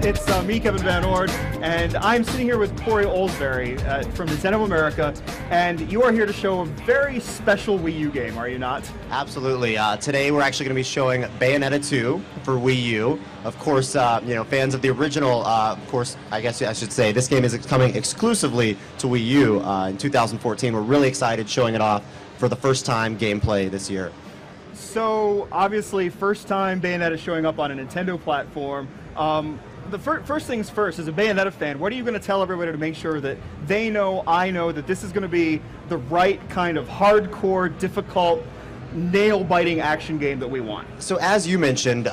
It's me, Kevin VanOrd, and I'm sitting here with Corey Oldsberry from Nintendo America, and you are here to show a very special Wii U game, are you not? Absolutely. Today we're actually going to be showing Bayonetta 2 for Wii U. Of course, fans of the original, of course, I guess I should say, this game is coming exclusively to Wii U in 2014. We're really excited showing it off for the first time gameplay this year. So, obviously, first time Bayonetta showing up on a Nintendo platform. The first things first, as a Bayonetta fan, what are you going to tell everybody to make sure that they know, I know, that this is going to be the right kind of hardcore, difficult, nail-biting action game that we want? So as you mentioned,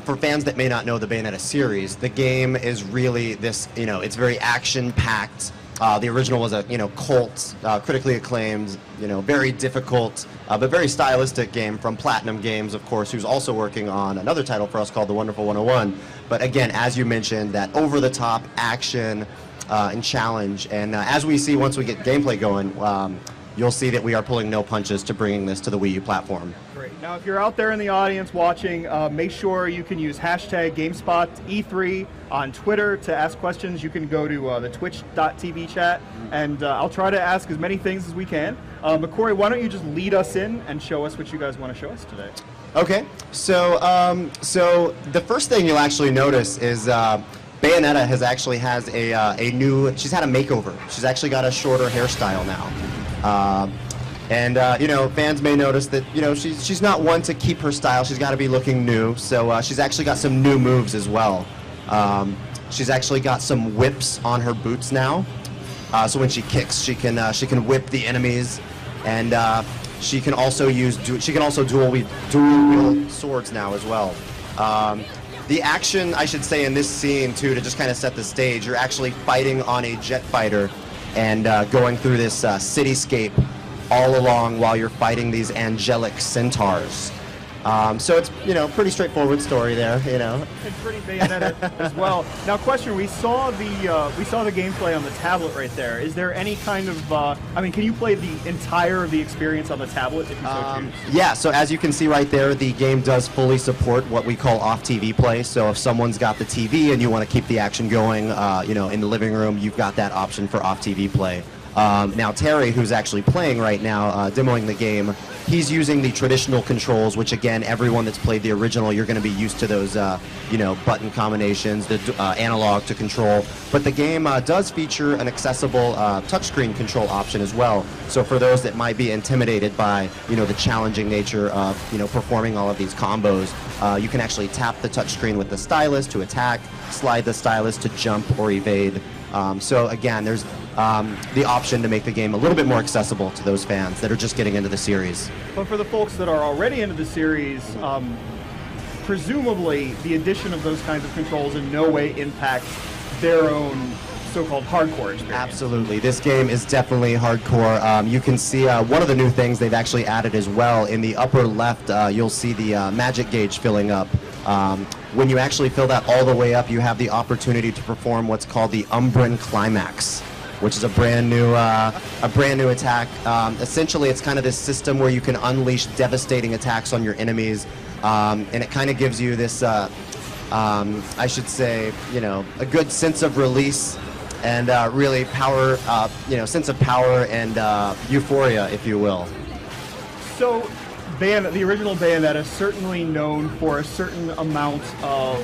for fans that may not know the Bayonetta series, the game is really this, it's very action-packed. The original was a, cult, critically acclaimed, very difficult, but very stylistic game from Platinum Games, of course, who's also working on another title for us called The Wonderful 101. But again, as you mentioned, that over-the-top action and challenge. And as we see once we get gameplay going, you'll see that we are pulling no punches to bringing this to the Wii U platform. Great. Now, if you're out there in the audience watching, make sure you can use hashtag GameSpot E3 on Twitter to ask questions. You can go to the twitch.tv chat, and I'll try to ask as many things as we can. But Corey, why don't you just lead us in and show us what you guys want to show us today? Okay. So, so the first thing you'll actually notice is Bayonetta has a new. She's had a makeover. She's actually got a shorter hairstyle now. Fans may notice that, she's not one to keep her style. She's got to be looking new. So she's actually got some new moves as well. She's actually got some whips on her boots now. So when she kicks, she can whip the enemies, and she can also dual wield swords now as well. The action, I should say, in this scene too, to just kind of set the stage, you're actually fighting on a jet fighter and going through this cityscape all along while you're fighting these angelic centaurs. So it's, pretty straightforward story there, And pretty Bayonetta as well. Now, question: we saw the gameplay on the tablet right there. Is there any kind of, can you play the entire of the experience on the tablet if you so choose? Yeah. So as you can see right there, the game does fully support what we call off-TV play. So if someone's got the TV and you want to keep the action going, in the living room, you've got that option for off-TV play. Now Terry, who's actually playing right now, demoing the game, he's using the traditional controls, which again, everyone that's played the original, you're going to be used to those, button combinations, the analog to control. But the game does feature an accessible touchscreen control option as well. So for those that might be intimidated by, the challenging nature of, performing all of these combos, you can actually tap the touchscreen with the stylus to attack, slide the stylus to jump or evade. So again, there's the option to make the game a little bit more accessible to those fans that are just getting into the series. But for the folks that are already into the series, presumably the addition of those kinds of controls in no way impacts their own so-called hardcore experience. Absolutely. This game is definitely hardcore. You can see one of the new things they've actually added as well. In the upper left, you'll see the magic gauge filling up. When you actually fill that all the way up, you have the opportunity to perform what's called the Umbran Climax, which is a brand new attack. Essentially, it's kind of this system where you can unleash devastating attacks on your enemies, and it kind of gives you this, I should say, a good sense of release and really power, sense of power and euphoria, if you will. So, the original Bayonetta, certainly known for a certain amount of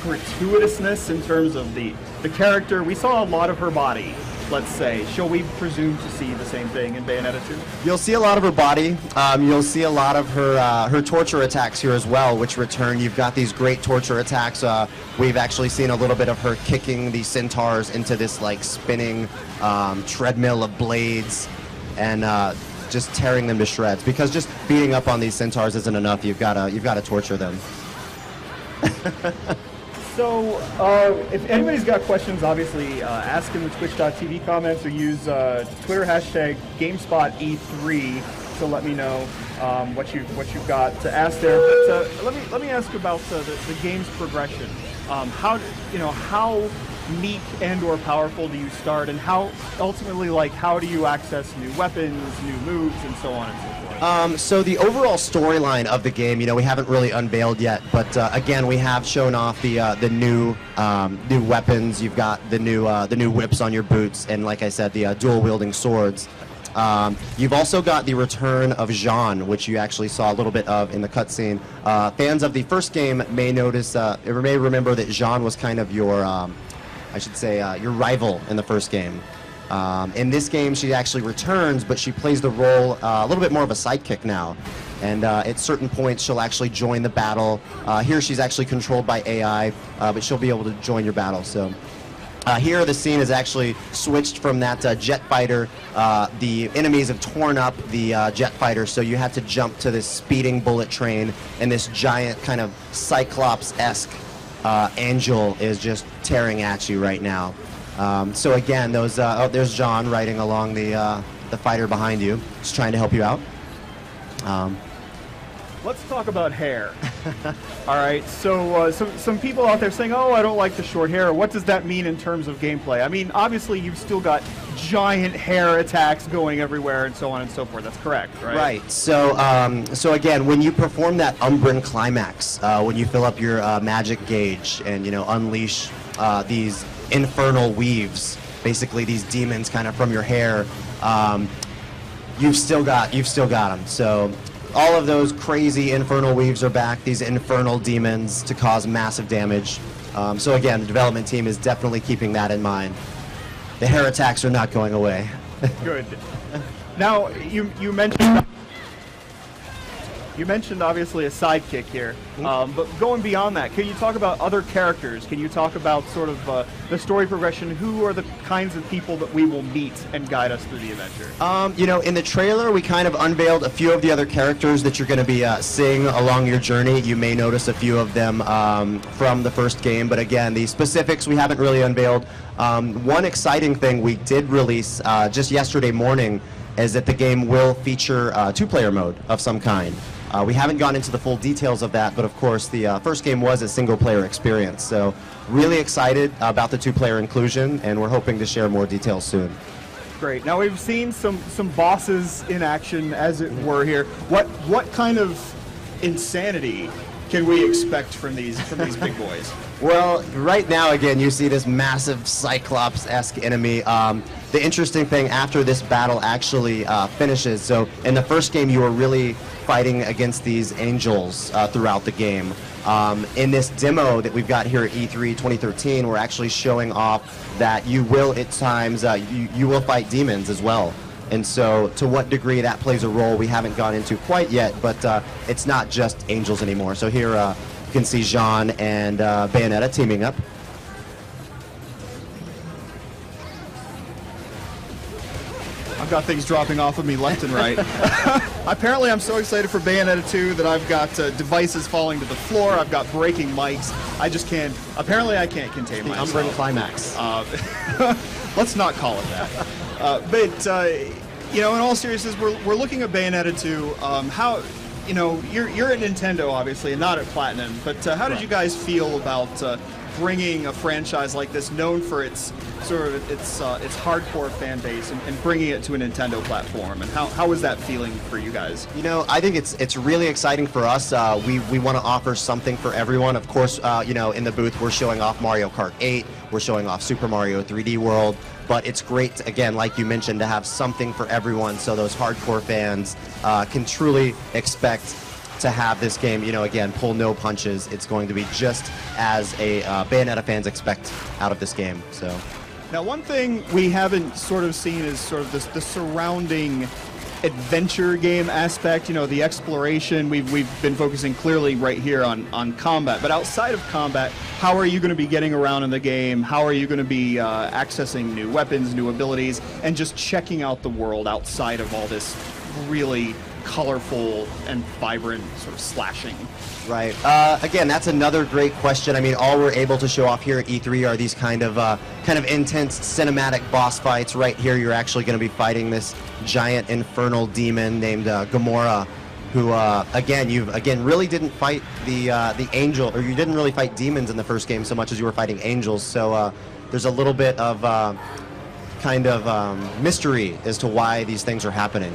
gratuitousness in terms of the character. We saw a lot of her body, let's say. Shall we presume to see the same thing in Bayonetta 2? You'll see a lot of her body. You'll see a lot of her torture attacks here as well, which return. You've got these great torture attacks. We've actually seen a little bit of her kicking the centaurs into this spinning treadmill of blades and just tearing them to shreds. Because just beating up on these centaurs isn't enough. You've got to torture them. So, if anybody's got questions, obviously ask in the twitch.tv comments or use Twitter hashtag GameSpotE3 to let me know what you've got to ask there. But let me ask about the game's progression. How meek and/or powerful do you start, and how ultimately, like, how do you access new weapons, new moves, and so on and so forth? So the overall storyline of the game, we haven't really unveiled yet, but again, we have shown off the new weapons. You've got the new whips on your boots, and like I said, the dual wielding swords. You've also got the return of Jean, which you actually saw a little bit of in the cutscene. Fans of the first game may notice, may remember that Jean was kind of your, I should say, your rival in the first game. In this game, she actually returns, but she plays the role a little bit more of a sidekick now. And at certain points, she'll actually join the battle. Here, she's actually controlled by AI, but she'll be able to join your battle. So. Here, the scene is actually switched from that jet fighter. The enemies have torn up the jet fighter, so you had to jump to this speeding bullet train, and this giant kind of Cyclops-esque angel is just tearing at you right now. So again, those there's John riding along the fighter behind you, just trying to help you out. Let's talk about hair. All right, so some people out there saying, oh, I don't like the short hair. What does that mean in terms of gameplay? I mean, obviously, you've still got giant hair attacks going everywhere and so on and so forth. That's correct, right? Right. So again, when you perform that Umbran climax, when you fill up your magic gauge and, unleash these infernal weaves, basically these demons kind of from your hair, you've still got them. So all of those crazy infernal weaves are back, these infernal demons to cause massive damage. So again, the development team is definitely keeping that in mind. The hair attacks are not going away. Good. Now, you mentioned obviously a sidekick here, but going beyond that, can you talk about other characters? Can you talk about sort of the story progression? Who are the kinds of people that we will meet and guide us through the adventure? In the trailer, we kind of unveiled a few of the other characters that you're going to be seeing along your journey. You may notice a few of them from the first game, but again, the specifics we haven't really unveiled. One exciting thing we did release just yesterday morning is that the game will feature two-player mode of some kind. We haven't gone into the full details of that, but of course the first game was a single-player experience. So really excited about the two-player inclusion, and we're hoping to share more details soon. Great. Now we've seen some bosses in action, as it were here. What kind of insanity can we expect from these big boys? Well, right now, again, you see this massive Cyclops-esque enemy. The interesting thing, after this battle actually finishes, so in the first game you were really fighting against these angels throughout the game. In this demo that we've got here at E3 2013, we're actually showing off that you will, at times, you will fight demons as well. And so, to what degree that plays a role, we haven't gone into quite yet, but it's not just angels anymore. So here you can see Jean and Bayonetta teaming up. I've got things dropping off of me left and right. Apparently, I'm so excited for Bayonetta 2 that I've got devices falling to the floor. I've got breaking mics. I just can't. Apparently, I can't contain myself. Umbran climax. Let's not call it that. But in all seriousness, we're looking at Bayonetta 2. How, you're at Nintendo obviously, and not at Platinum. But how did you guys feel about bringing a franchise like this, known for its sort of its hardcore fan base, and bringing it to a Nintendo platform? And how was that feeling for you guys? I think it's really exciting for us. We want to offer something for everyone. Of course, in the booth we're showing off Mario Kart 8. We're showing off Super Mario 3D World. But it's great, again, like you mentioned, to have something for everyone, so those hardcore fans can truly expect to have this game, again, pull no punches. It's going to be just as a Bayonetta fans expect out of this game. So, now, one thing we haven't sort of seen is sort of the surrounding adventure game aspect, the exploration. We've been focusing clearly right here on combat, but outside of combat, how are you going to be getting around in the game? How are you going to be accessing new weapons, new abilities, and just checking out the world outside of all this really colorful and vibrant sort of slashing? Right. Again, that's another great question. I mean, all we're able to show off here at E3 are these kind of intense cinematic boss fights. Right here, you're actually going to be fighting this giant infernal demon named Gamora, who again really didn't fight the angel, or you didn't really fight demons in the first game so much as you were fighting angels. So there's a little bit of kind of mystery as to why these things are happening.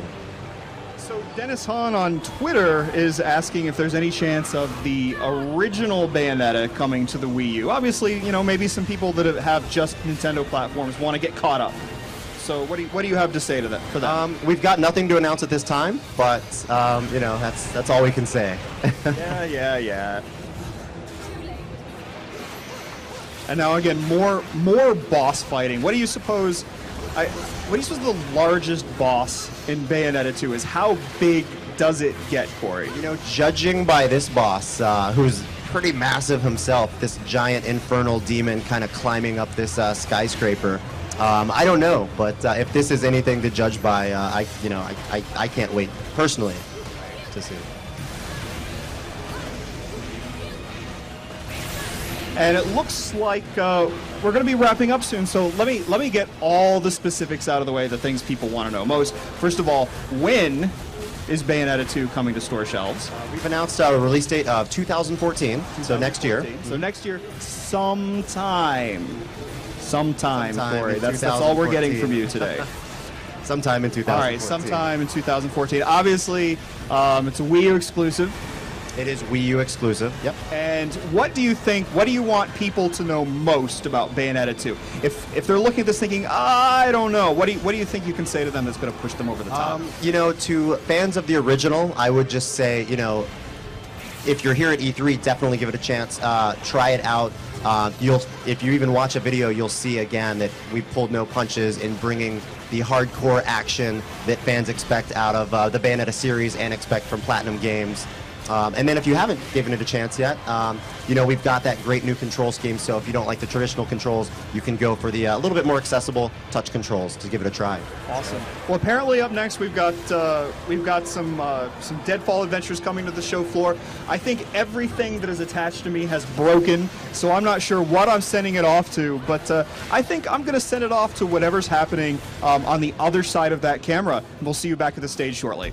So Dennis Hahn on Twitter is asking if there's any chance of the original Bayonetta coming to the Wii U. Obviously, you know, maybe some people that have just Nintendo platforms want to get caught up. So what do you have to say to that for that? We've got nothing to announce at this time, but you know, that's all we can say. Yeah. And now again, more boss fighting. What do you suppose? The largest boss in Bayonetta 2 is? How big does it get, Corey? You know, judging by this boss, who's pretty massive himself, this giant infernal demon kind of climbing up this skyscraper. I don't know, but if this is anything to judge by, I can't wait personally to see. And it looks like we're going to be wrapping up soon, so let me get all the specifics out of the way, the things people want to know most. First of all, when is Bayonetta 2 coming to store shelves? We've announced a release date of 2014, so next year. So next year, sometime, Corey. That's all we're getting from you today. Sometime in 2014. All right, sometime in 2014. Obviously, it's a Wii U exclusive. It is Wii U exclusive. Yep. And what do you think? What do you want people to know most about Bayonetta 2? If they're looking at this thinking, I don't know, what do you think you can say to them that's going to push them over the top? You know, to fans of the original, I would just say, you know, if you're here at E3, definitely give it a chance. Try it out. If you even watch a video, you'll see again that we pulled no punches in bringing the hardcore action that fans expect out of the Bayonetta series and expect from Platinum Games. And then if you haven't given it a chance yet, you know, we've got that great new control scheme, so if you don't like the traditional controls, you can go for the little bit more accessible touch controls to give it a try. Awesome. Well, apparently up next we've got some Deadfall adventures coming to the show floor. I think everything that is attached to me has broken, so I'm not sure what I'm sending it off to, but I think I'm going to send it off to whatever's happening on the other side of that camera. We'll see you back at the stage shortly.